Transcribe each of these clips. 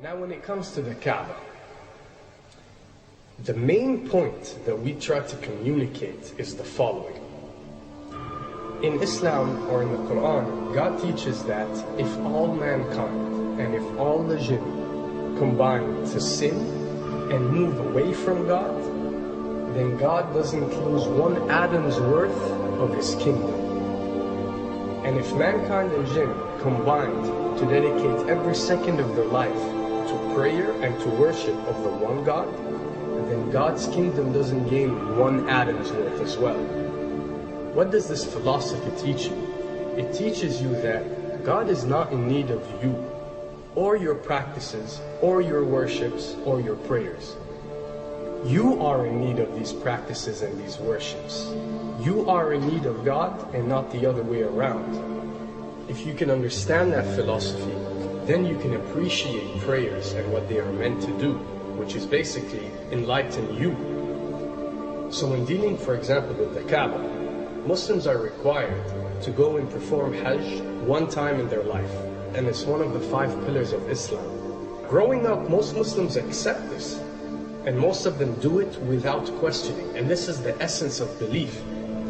Now when it comes to the Kaaba, the main point that we try to communicate is the following. In Islam or in the Quran, God teaches that if all mankind and if all the jinn combine to sin and move away from God, then God doesn't lose one atom's worth of His kingdom. And if mankind and jinn combined to dedicate every second of their life to prayer and to worship of the one God, then God's kingdom doesn't gain one atom's worth as well. What does this philosophy teach you? It teaches you that God is not in need of you, or your practices, or your worships, or your prayers. You are in need of these practices and these worships. You are in need of God and not the other way around. If you can understand that philosophy, then you can appreciate prayers and what they are meant to do, which is basically enlighten you. So when dealing, for example, with the Kaaba, Muslims are required to go and perform Hajj one time in their life, and it's one of the 5 pillars of Islam. Growing up, most Muslims accept this, and most of them do it without questioning, and this is the essence of belief,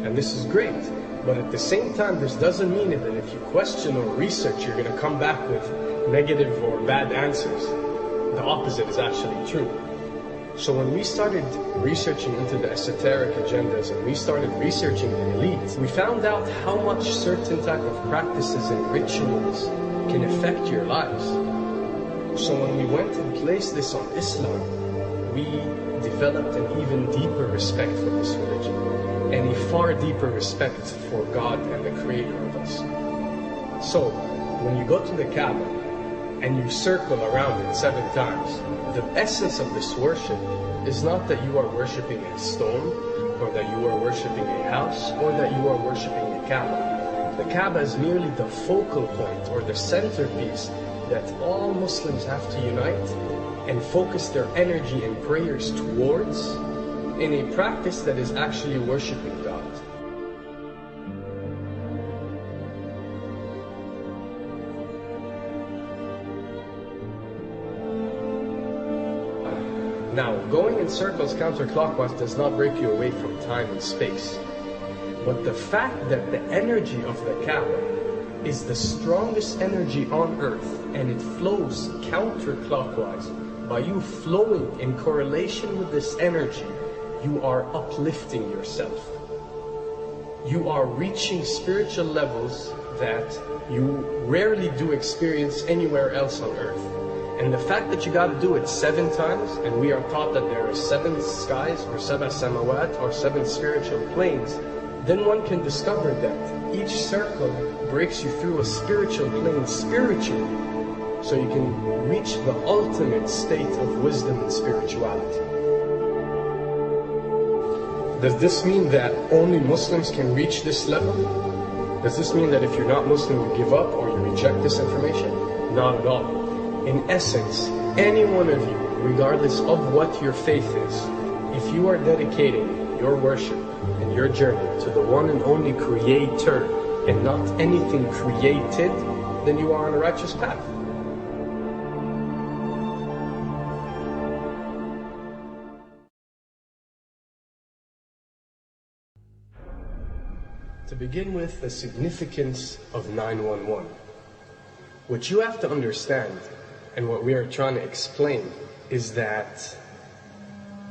and this is great. But at the same time, this doesn't mean that if you question or research, you're going to come back with negative or bad answers. The opposite is actually true. So when we started researching into the esoteric agendas and we started researching the elite, we found out how much certain type of practices and rituals can affect your lives. So when we went and placed this on Islam, we developed an even deeper respect for this religion and a far deeper respect for God and the Creator of us. So when you go to the Kaaba and you circle around it 7 times, the essence of this worship is not that you are worshiping a stone, or that you are worshiping a house, or that you are worshiping a Kaaba. The Kaaba is merely the focal point or the centerpiece that all Muslims have to unite and focus their energy and prayers towards in a practice that is actually worshiping God. Now, going in circles counterclockwise does not break you away from time and space. But the fact that the energy of the Kaaba is the strongest energy on earth and it flows counterclockwise, by you flowing in correlation with this energy, you are uplifting yourself. You are reaching spiritual levels that you rarely do experience anywhere else on earth. And the fact that you got to do it 7 times, and we are taught that there are 7 skies, or 7 samawat, or 7 spiritual planes, then one can discover that each circle breaks you through a spiritual plane spiritually, so you can reach the ultimate state of wisdom and spirituality. Does this mean that only Muslims can reach this level? Does this mean that if you're not Muslim, you give up or you reject this information? Not at all. In essence, any one of you, regardless of what your faith is, if you are dedicating your worship and your journey to the one and only Creator and not anything created, then you are on a righteous path. To begin with, the significance of 911. What you have to understand, and what we are trying to explain, is that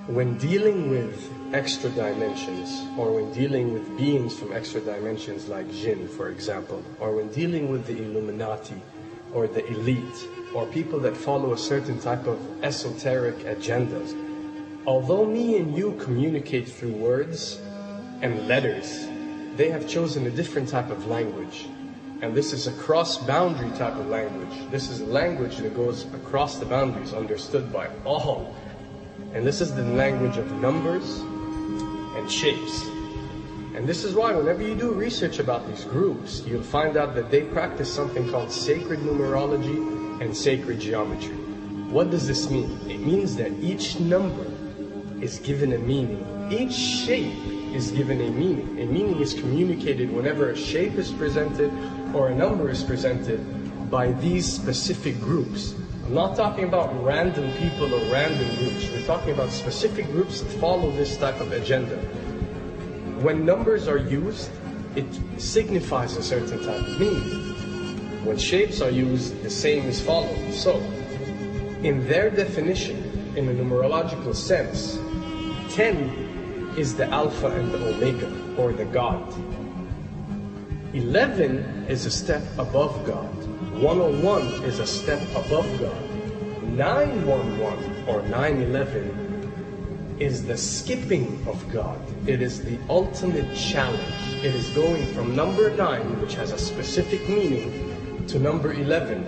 when dealing with extra dimensions, or when dealing with beings from extra dimensions like jinn, for example, or when dealing with the Illuminati, or the elite, or people that follow a certain type of esoteric agendas, although me and you communicate through words and letters, they have chosen a different type of language. And this is a cross-boundary type of language. This is a language that goes across the boundaries, understood by all. And this is the language of numbers and shapes. And this is why whenever you do research about these groups, you'll find out that they practice something called sacred numerology and sacred geometry. What does this mean? It means that each number is given a meaning. Each shape is given a meaning. A meaning is communicated whenever a shape is presented or a number is presented by these specific groups. I'm not talking about random people or random groups. We're talking about specific groups that follow this type of agenda. When numbers are used, it signifies a certain type of meaning. When shapes are used, the same is followed. So, in their definition, in a numerological sense, 10 is the Alpha and the Omega, or the God. 11 is a step above God. 101 is a step above God. 911 or 911 is the skipping of God. It is the ultimate challenge. It is going from number 9, which has a specific meaning, to number 11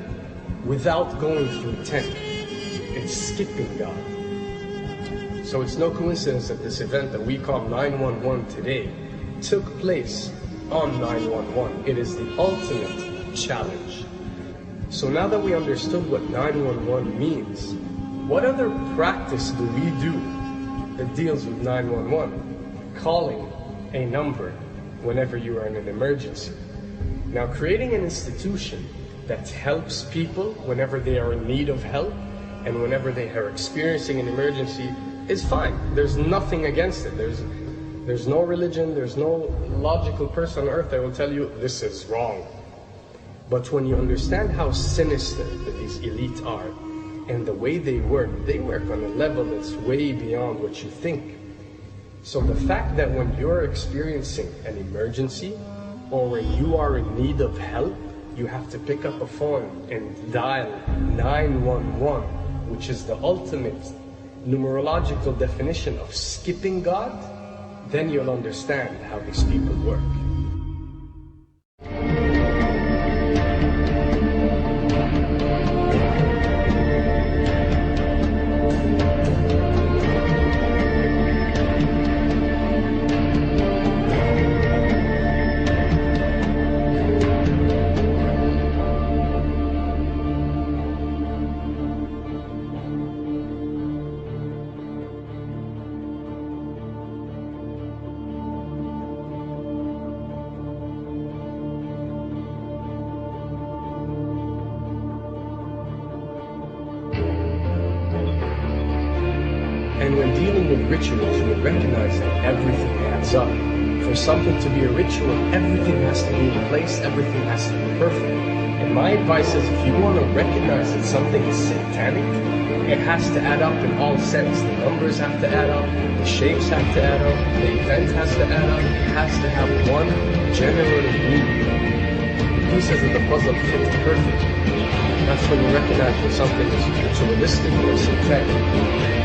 without going through 10. It's skipping God. So it's no coincidence that this event that we call 911 today took place on 911. It is the ultimate challenge. So now that we understood what 911 means, what other practice do we do that deals with 911? Calling a number whenever you are in an emergency. Now, creating an institution that helps people whenever they are in need of help and whenever they are experiencing an emergency is fine. There's nothing against it. There's no religion, there's no logical person on earth that will tell you this is wrong. But when you understand how sinister that these elites are and the way they work on a level that's way beyond what you think. So the fact that when you're experiencing an emergency or when you are in need of help, you have to pick up a phone and dial 911, which is the ultimate numerological definition of skipping God, then you'll understand how these people work. And when dealing with rituals, we recognize that everything adds up. For something to be a ritual, everything has to be in place, everything has to be perfect. And my advice is, if you want to recognize that something is satanic, it has to add up in all sense. The numbers have to add up, the shapes have to add up, the event has to add up, it has to have one general meaning. The pieces of the puzzle fit perfectly. That's when you recognize when something is ritualistic or satanic.